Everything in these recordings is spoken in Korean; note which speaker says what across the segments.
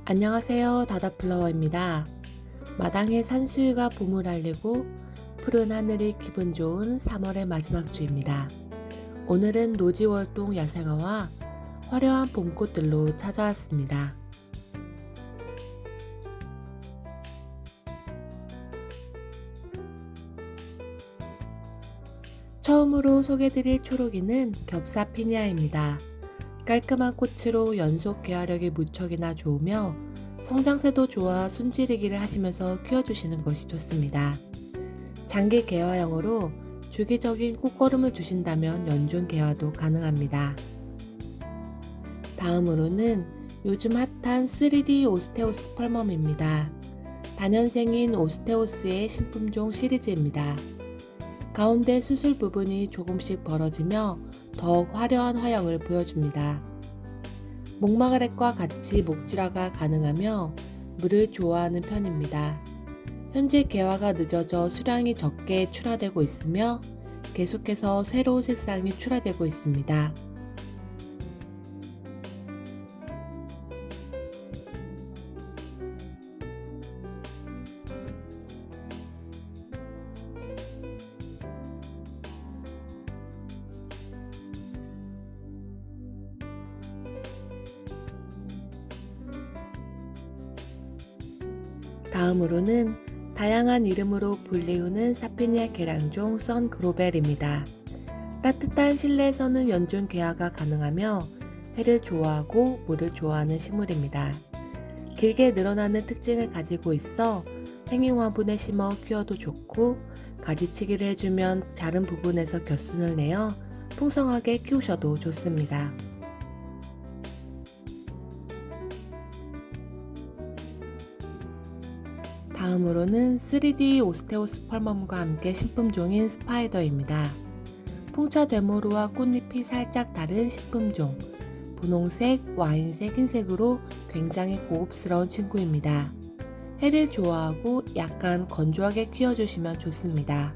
Speaker 1: 안녕하세요. 다다플라워입니다. 마당에 산수유가 봄을 알리고 푸른 하늘이 기분 좋은 3월의 마지막 주입니다. 오늘은 노지월동 야생화와 화려한 봄꽃들로 찾아왔습니다. 처음으로 소개드릴 초록이는 겹사피니아입니다. 깔끔한 꽃으로 연속 개화력이 무척이나 좋으며 성장세도 좋아 순지리기를 하시면서 키워주시는 것이 좋습니다. 장기 개화형으로 주기적인 꽃걸음을 주신다면 연중 개화도 가능합니다. 다음으로는 요즘 핫한 3D 오스테오스 펄멈입니다. 다년생인 오스테오스의 신품종 시리즈입니다. 가운데 수술 부분이 조금씩 벌어지며 더욱 화려한 화형을 보여줍니다. 목마가렛과 같이 목질화가 가능하며 물을 좋아하는 편입니다. 현재 개화가 늦어져 수량이 적게 출하되고 있으며 계속해서 새로운 색상이 출하되고 있습니다. 다음으로는 다양한 이름으로 불리우는 사피니아 계량종 선그로벨입니다. 따뜻한 실내에서는 연중 개화가 가능하며 해를 좋아하고 물을 좋아하는 식물입니다. 길게 늘어나는 특징을 가지고 있어 행잉 화분에 심어 키워도 좋고 가지치기를 해주면 자른 부분에서 겹순을 내어 풍성하게 키우셔도 좋습니다. 다음으로는 3D 오스테오스 펄멈과 함께 신품종인 스파이더입니다. 풍차 데모루와 꽃잎이 살짝 다른 신품종, 분홍색, 와인색, 흰색으로 굉장히 고급스러운 친구입니다. 해를 좋아하고 약간 건조하게 키워주시면 좋습니다.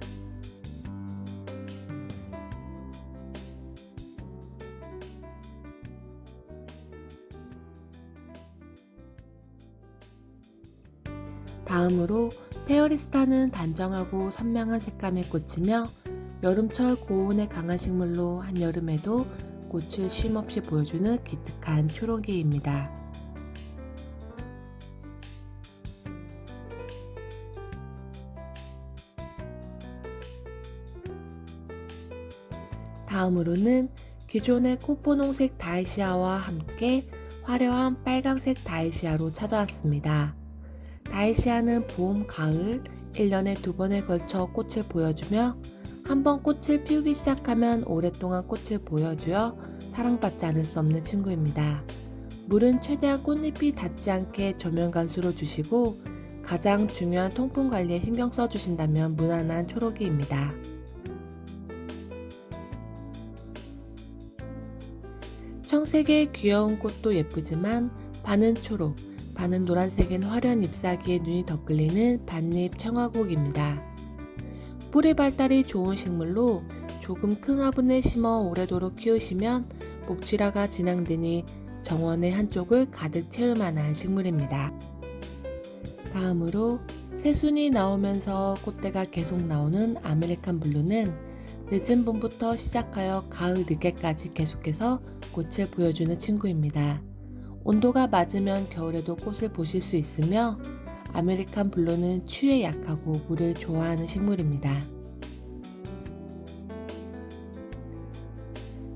Speaker 1: 다음으로 페어리스타는 단정하고 선명한 색감의 꽃이며 여름철 고온에 강한 식물로 한여름에도 꽃을 쉼없이 보여주는 기특한 초록이입니다. 다음으로는 기존의 꽃분홍색 다이시아와 함께 화려한 빨강색 다이시아로 찾아왔습니다. 다이시아는 봄, 가을 1년에 2번에 걸쳐 꽃을 보여주며 한번 꽃을 피우기 시작하면 오랫동안 꽃을 보여주어 사랑받지 않을 수 없는 친구입니다. 물은 최대한 꽃잎이 닿지 않게 조명 간수로 주시고 가장 중요한 통풍 관리에 신경 써주신다면 무난한 초록이입니다. 청색의 귀여운 꽃도 예쁘지만 반은 초록, 반은 노란색인 화려한 잎사귀에 눈이 더 끌리는 반잎 청화국입니다. 뿌리 발달이 좋은 식물로 조금 큰 화분에 심어 오래도록 키우시면 목질화가 진행되니 정원의 한쪽을 가득 채울 만한 식물입니다. 다음으로 새순이 나오면서 꽃대가 계속 나오는 아메리칸 블루는 늦은 봄부터 시작하여 가을 늦게까지 계속해서 꽃을 보여주는 친구입니다. 온도가 맞으면 겨울에도 꽃을 보실 수 있으며 아메리칸 블루는 추위에 약하고 물을 좋아하는 식물입니다.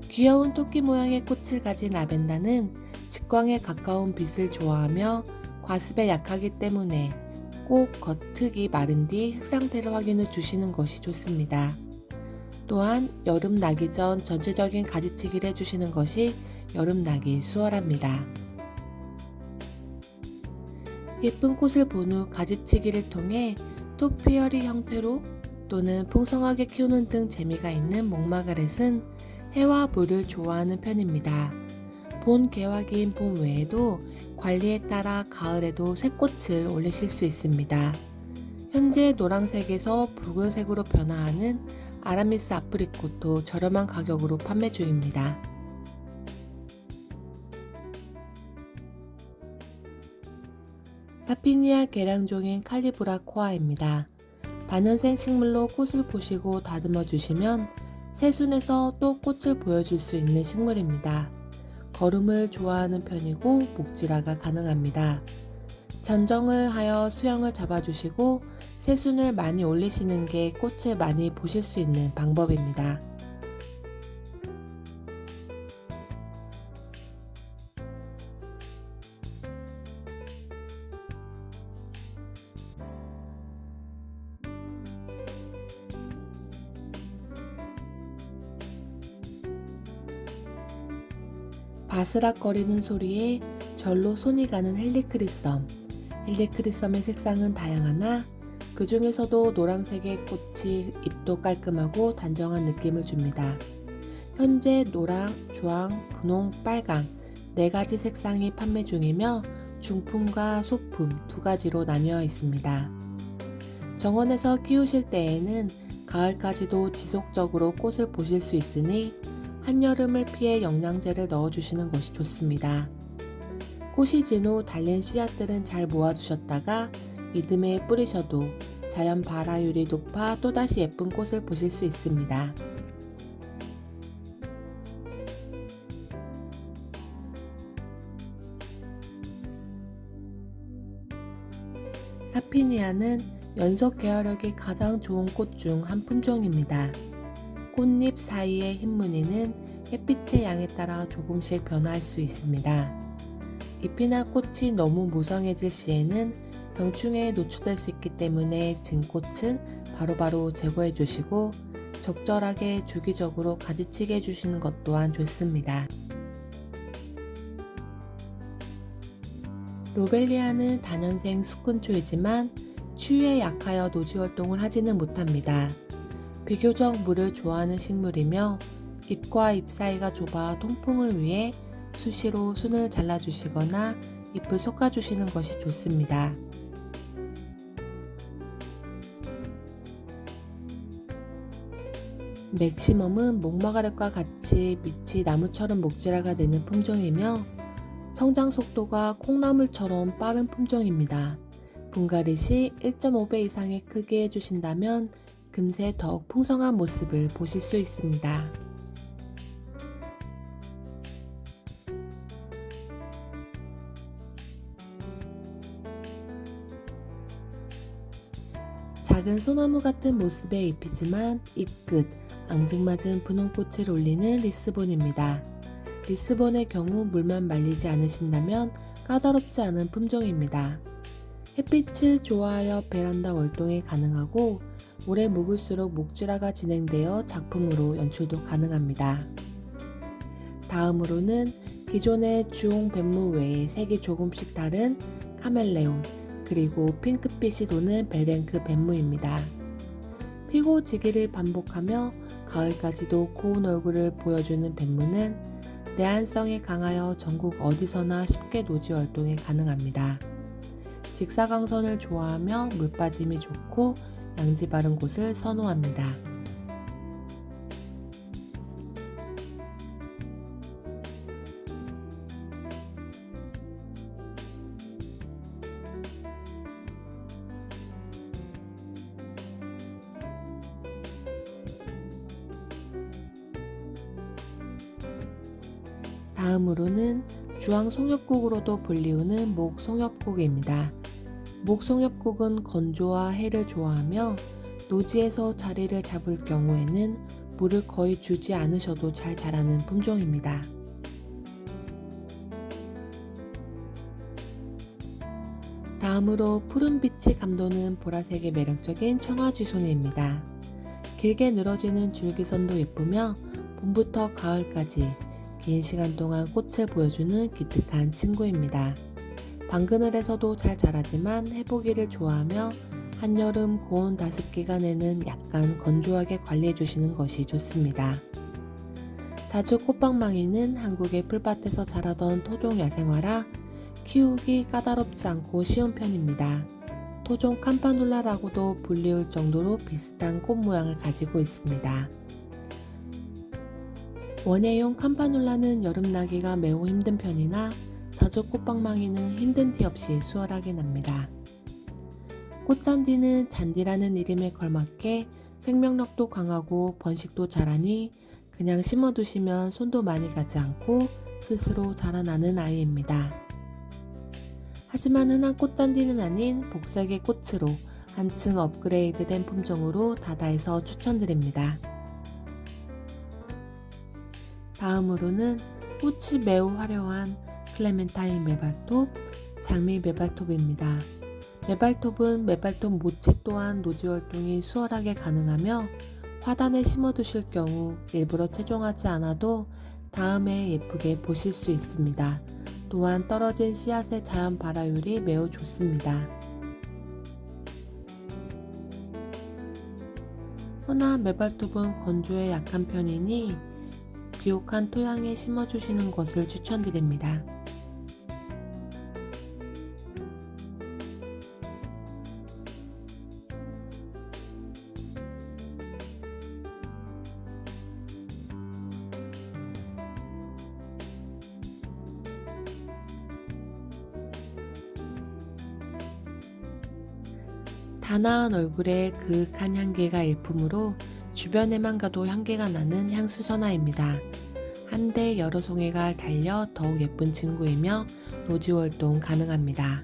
Speaker 1: 귀여운 토끼 모양의 꽃을 가진 라벤더는 직광에 가까운 빛을 좋아하며 과습에 약하기 때문에 꼭 겉흙이 마른 뒤 흙 상태를 확인해 주시는 것이 좋습니다. 또한 여름 나기 전 전체적인 가지치기를 해주시는 것이 여름 나기 수월합니다. 예쁜 꽃을 본 후 가지치기를 통해 토피어리 형태로 또는 풍성하게 키우는 등 재미가 있는 목마가렛은 해와 물을 좋아하는 편입니다. 본 개화기인 봄 외에도 관리에 따라 가을에도 새꽃을 올리실 수 있습니다. 현재 노란색에서 붉은색으로 변화하는 아라미스 아프리꽃도 저렴한 가격으로 판매 중입니다. 사피니아 계량종인 칼리브라 코아입니다. 다년생 식물로 꽃을 보시고 다듬어 주시면 새순에서 또 꽃을 보여줄 수 있는 식물입니다. 거름을 좋아하는 편이고 목질화가 가능합니다. 전정을 하여 수영을 잡아주시고 새순을 많이 올리시는 게 꽃을 많이 보실 수 있는 방법입니다. 바스락거리는 소리에 절로 손이 가는 헬리크리썸. 헬리크리썸의 색상은 다양하나 그 중에서도 노란색의 꽃이 잎도 깔끔하고 단정한 느낌을 줍니다. 현재 노랑, 주황, 분홍, 빨강 4가지 색상이 판매 중이며 중품과 소품 2가지로 나뉘어 있습니다. 정원에서 키우실 때에는 가을까지도 지속적으로 꽃을 보실 수 있으니 한여름을 피해 영양제를 넣어주시는 것이 좋습니다. 꽃이 진 후 달린 씨앗들은 잘 모아두셨다가 리듬에 뿌리셔도 자연 발화율이 높아 또다시 예쁜 꽃을 보실 수 있습니다. 사피니아는 연속 개화력이 가장 좋은 꽃 중 한 품종입니다. 꽃잎 사이의 흰 무늬는 햇빛의 양에 따라 조금씩 변화할 수 있습니다. 잎이나 꽃이 너무 무성해질 시에는 병충해에 노출될 수 있기 때문에 진 꽃은 바로바로 제거해 주시고 적절하게 주기적으로 가지치기 해주시는 것 또한 좋습니다. 로벨리아는 다년생 수꾼초이지만 추위에 약하여 노지 활동을 하지는 못합니다. 비교적 물을 좋아하는 식물이며 잎과 잎 사이가 좁아 통풍을 위해 수시로 순을 잘라주시거나 잎을 솎아주시는 것이 좋습니다. 맥시멈은 목마가렛과 같이 밑이 나무처럼 목질화가 되는 품종이며 성장 속도가 콩나물처럼 빠른 품종입니다. 분갈이 시 1.5배 이상의 크게 해주신다면 금세 더욱 풍성한 모습을 보실 수 있습니다. 작은 소나무 같은 모습의 잎이지만 잎끝 앙증맞은 분홍꽃을 올리는 리스본입니다. 리스본의 경우 물만 말리지 않으신다면 까다롭지 않은 품종입니다. 햇빛을 좋아하여 베란다 월동이 가능하고 오래 묵을수록 목질화가 진행되어 작품으로 연출도 가능합니다. 다음으로는 기존의 주홍 뱀무 외에 색이 조금씩 다른 카멜레온 그리고 핑크빛이 도는 벨뱅크 뱀무입니다. 피고지기를 반복하며 가을까지도 고운 얼굴을 보여주는 뱀무는 내한성이 강하여 전국 어디서나 쉽게 노지 활동이 가능합니다. 직사광선을 좋아하며 물빠짐이 좋고 양지 바른 곳을 선호합니다. 다음으로는 주황 송엽국으로도 불리우는 목 송엽국입니다. 목 송엽국은 건조와 해를 좋아하며 노지에서 자리를 잡을 경우에는 물을 거의 주지 않으셔도 잘 자라는 품종입니다. 다음으로 푸른빛이 감도는 보라색의 매력적인 청아쥐손입니다. 길게 늘어지는 줄기선도 예쁘며 봄부터 가을까지 긴 시간 동안 꽃을 보여주는 기특한 친구입니다. 방그늘에서도 잘 자라지만 해보기를 좋아하며 한여름 고온 다습 기간에는 약간 건조하게 관리해 주시는 것이 좋습니다. 자주 꽃방망이는 한국의 풀밭에서 자라던 토종 야생화라 키우기 까다롭지 않고 쉬운 편입니다. 토종 캄파눌라라고도 불리울 정도로 비슷한 꽃 모양을 가지고 있습니다. 원예용 캄파눌라는 여름나기가 매우 힘든 편이나 자주 꽃방망이는 힘든 티 없이 수월하게 납니다. 꽃잔디는 잔디라는 이름에 걸맞게 생명력도 강하고 번식도 잘하니 그냥 심어두시면 손도 많이 가지 않고 스스로 자라나는 아이입니다. 하지만 흔한 꽃잔디는 아닌 복색의 꽃으로 한층 업그레이드된 품종으로 다다해서 추천드립니다. 다음으로는 꽃이 매우 화려한 클레멘타인 메발톱, 장미 메발톱입니다. 메발톱은 메발톱 모치 또한 노지 활동이 수월하게 가능하며 화단에 심어두실 경우 일부러 채종하지 않아도 다음에 예쁘게 보실 수 있습니다. 또한 떨어진 씨앗의 자연 발화율이 매우 좋습니다. 허나 메발톱은 건조에 약한 편이니 비옥한 토양에 심어주시는 것을 추천드립니다. 단아한 얼굴에 그윽한 향기가 일품으로 주변에만 가도 향기가 나는 향수전화입니다. 한데 여러 송이가 달려 더욱 예쁜 친구이며 노지 활동 가능합니다.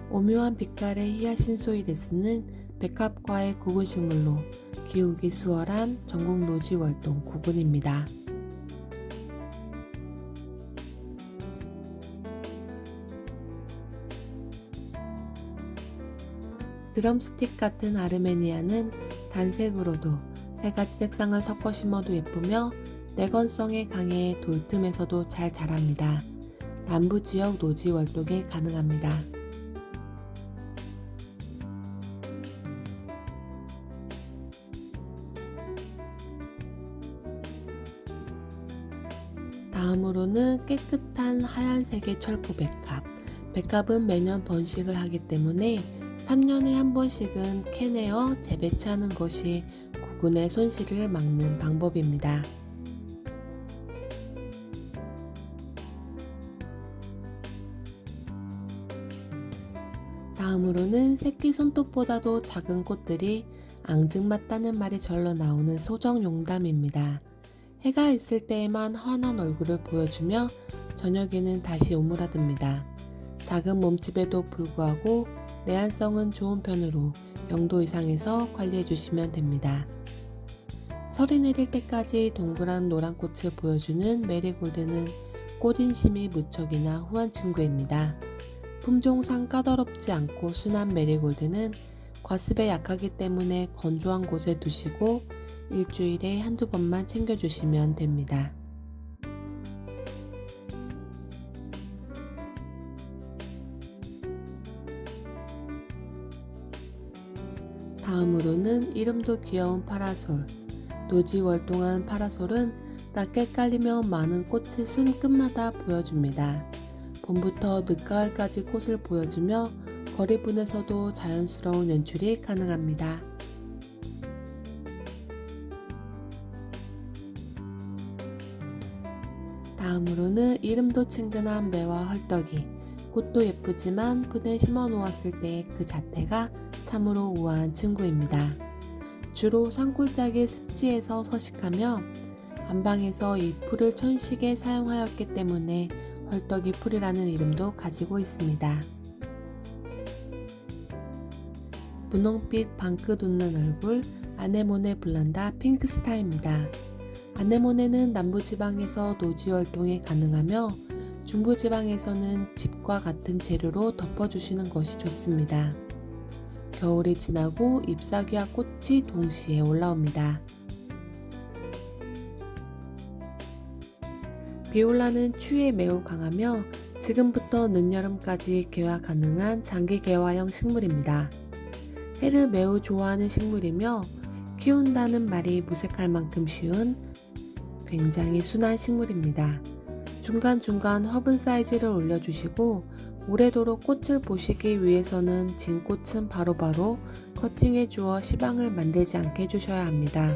Speaker 1: 오묘한 빛깔의 히아신소이데스는 백합과의 구근식물로 기우기 수월한 전국 노지 활동 구근입니다. 드럼스틱 같은 아르메니아는 단색으로도 세 가지 색상을 섞어 심어도 예쁘며 내건성에 강해 돌틈에서도 잘 자랍니다. 남부지역 노지 활동이 가능합니다. 다음으로는 깨끗한 하얀색의 철포 백합. 백합은 매년 번식을 하기 때문에 3년에 한 번씩은 캐내어 재배치하는 것이 구근의 손실을 막는 방법입니다. 다음으로는 새끼 손톱보다도 작은 꽃들이 앙증맞다는 말이 절로 나오는 소정 용담입니다. 해가 있을 때에만 환한 얼굴을 보여주며 저녁에는 다시 오므라듭니다. 작은 몸집에도 불구하고 내한성은 좋은 편으로 0도 이상에서 관리해 주시면 됩니다. 설이 내릴 때까지 동그란 노란 꽃을 보여주는 메리골드는 꽃인심이 무척이나 후한 친구입니다. 품종상 까다롭지 않고 순한 메리골드는 과습에 약하기 때문에 건조한 곳에 두시고 일주일에 한두 번만 챙겨주시면 됩니다. 다음으로는 이름도 귀여운 파라솔. 노지 월동한 파라솔은 낮게 깔리면 많은 꽃이 순 끝마다 보여줍니다. 봄부터 늦가을까지 꽃을 보여주며 거리분에서도 자연스러운 연출이 가능합니다. 다음으로는 이름도 친근한 매와 헐떡이. 꽃도 예쁘지만 푼에 심어 놓았을 때 그 자태가 참으로 우아한 친구입니다. 주로 산골짜기 습지에서 서식하며 안방에서 이 풀을 천식에 사용하였기 때문에 헐떡이 풀이라는 이름도 가지고 있습니다. 분홍빛 방긋 웃는 얼굴 아네모네 블란다 핑크스타입니다. 아네모네는 남부지방에서 노지 활동이 가능하며 중부지방에서는 짚과 같은 재료로 덮어주시는 것이 좋습니다. 겨울이 지나고 잎사귀와 꽃이 동시에 올라옵니다. 비올라는 추위에 매우 강하며 지금부터 늦여름까지 개화 가능한 장기 개화형 식물입니다. 해를 매우 좋아하는 식물이며 키운다는 말이 무색할 만큼 쉬운 굉장히 순한 식물입니다. 중간중간 화분 사이즈를 올려주시고 오래도록 꽃을 보시기 위해서는 진 꽃은 바로바로 커팅해 주어 시방을 만들지 않게 해주셔야 합니다.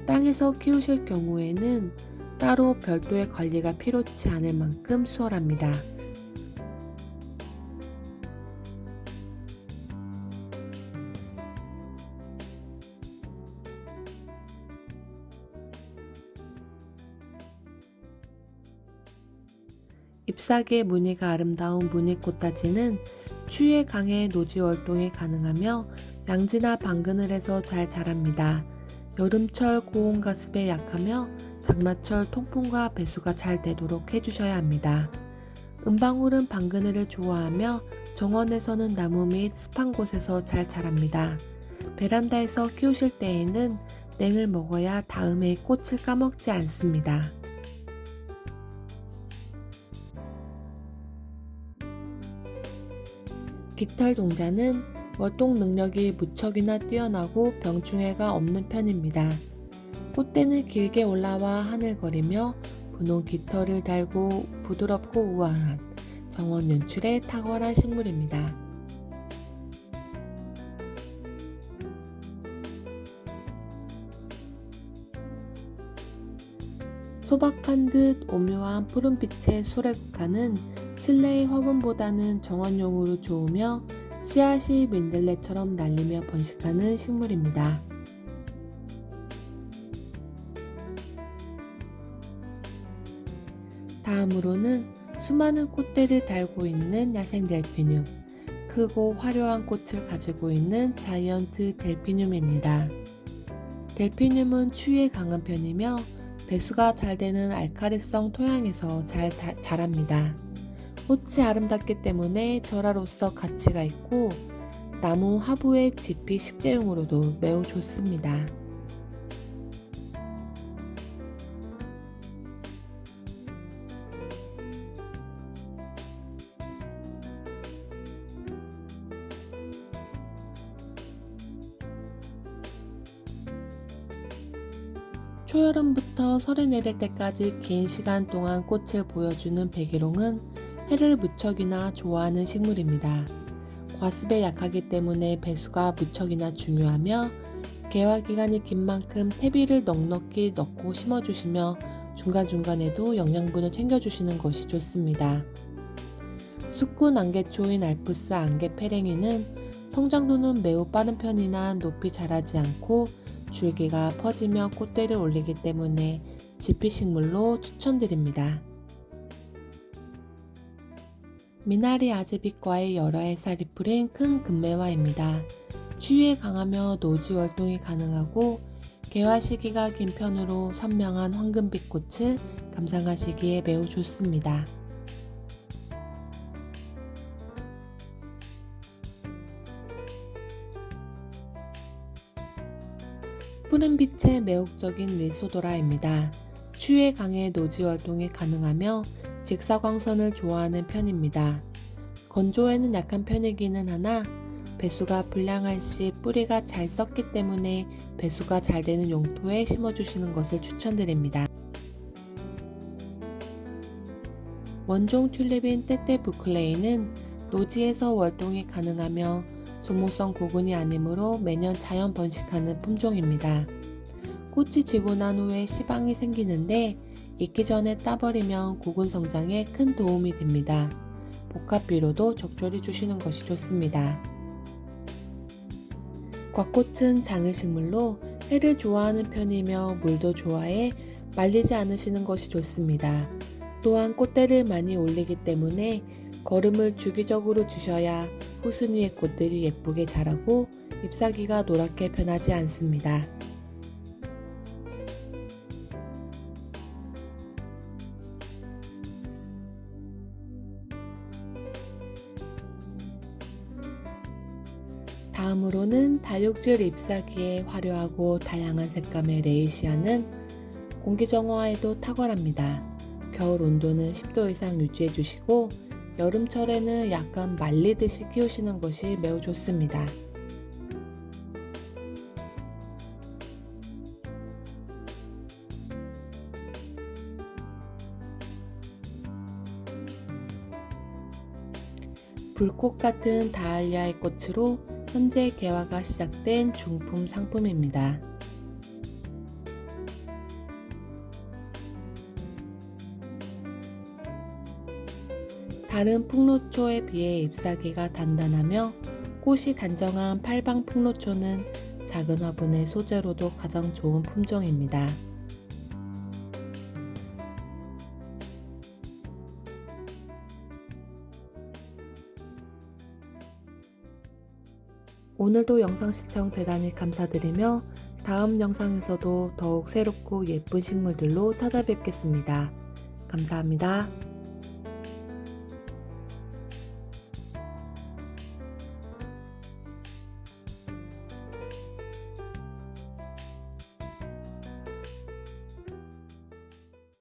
Speaker 1: 땅에서 키우실 경우에는 따로 별도의 관리가 필요치 않을 만큼 수월합니다. 잎사귀의 무늬가 아름다운 무늬꽃다지는 추위에 강해 노지 월동이 가능하며 양지나 방그늘에서 잘 자랍니다. 여름철 고온 가습에 약하며 장마철 통풍과 배수가 잘 되도록 해주셔야 합니다. 은방울은 방그늘을 좋아하며 정원에서는 나무 및 습한 곳에서 잘 자랍니다. 베란다에서 키우실 때에는 냉을 먹어야 다음에 꽃을 까먹지 않습니다. 깃털 동자는 월동 능력이 무척이나 뛰어나고 병충해가 없는 편입니다. 꽃대는 길게 올라와 하늘거리며 분홍 깃털을 달고 부드럽고 우아한 정원 연출에 탁월한 식물입니다. 소박한 듯 오묘한 푸른빛의 소래국화는 실내의 화분보다는 정원용으로 좋으며 씨앗이 민들레처럼 날리며 번식하는 식물입니다. 다음으로는 수많은 꽃대를 달고 있는 야생 델피늄, 크고 화려한 꽃을 가지고 있는 자이언트 델피늄입니다. 델피늄은 추위에 강한 편이며 배수가 잘 되는 알칼리성 토양에서 잘 자랍니다. 꽃이 아름답기 때문에 절화로서 가치가 있고 나무 하부의 지피 식재용으로도 매우 좋습니다. 초여름부터 설이 내릴 때까지 긴 시간 동안 꽃을 보여주는 백일홍은 해를 무척이나 좋아하는 식물입니다. 과습에 약하기 때문에 배수가 무척이나 중요하며 개화 기간이 긴 만큼 퇴비를 넉넉히 넣고 심어주시며 중간중간에도 영양분을 챙겨주시는 것이 좋습니다. 수군 안개초인 알프스 안개페랭이는 성장도는 매우 빠른 편이나 높이 자라지 않고 줄기가 퍼지며 꽃대를 올리기 때문에 지피식물로 추천드립니다. 미나리 아즈빛과의 여러 해살이 뿌린 큰 금매화입니다. 추위에 강하며 노지 월동이 가능하고 개화 시기가 긴 편으로 선명한 황금빛 꽃을 감상하시기에 매우 좋습니다. 푸른빛의 매혹적인 리소도라입니다. 추위에 강해 노지 활동이 가능하며 직사광선을 좋아하는 편입니다. 건조에는 약한 편이기는 하나 배수가 불량할 시 뿌리가 잘 썩기 때문에 배수가 잘 되는 용토에 심어주시는 것을 추천드립니다. 원종 튤립인 떼떼 부클레이는 노지에서 월동이 가능하며 소모성 고근이 아니므로 매년 자연 번식하는 품종입니다. 꽃이 지고 난 후에 씨방이 생기는데 익기 전에 따버리면 고근 성장에 큰 도움이 됩니다. 복합비료도 적절히 주시는 것이 좋습니다. 곽꽃은 장을식물로 해를 좋아하는 편이며 물도 좋아해 말리지 않으시는 것이 좋습니다. 또한 꽃대를 많이 올리기 때문에 거름을 주기적으로 주셔야 후순위의 꽃들이 예쁘게 자라고 잎사귀가 노랗게 변하지 않습니다. 다음으로는 다육질 잎사귀의 화려하고 다양한 색감의 레이시아는 공기정화에도 탁월합니다. 겨울 온도는 10도 이상 유지해 주시고 여름철에는 약간 말리듯이 키우시는 것이 매우 좋습니다. 불꽃 같은 다알리아의 꽃으로 현재 개화가 시작된 중품 상품입니다. 다른 풍로초에 비해 잎사귀가 단단하며 꽃이 단정한 팔방 풍로초는 작은 화분의 소재로도 가장 좋은 품종입니다. 오늘도 영상 시청 대단히 감사드리며 다음 영상에서도 더욱 새롭고 예쁜 식물들로 찾아뵙겠습니다. 감사합니다.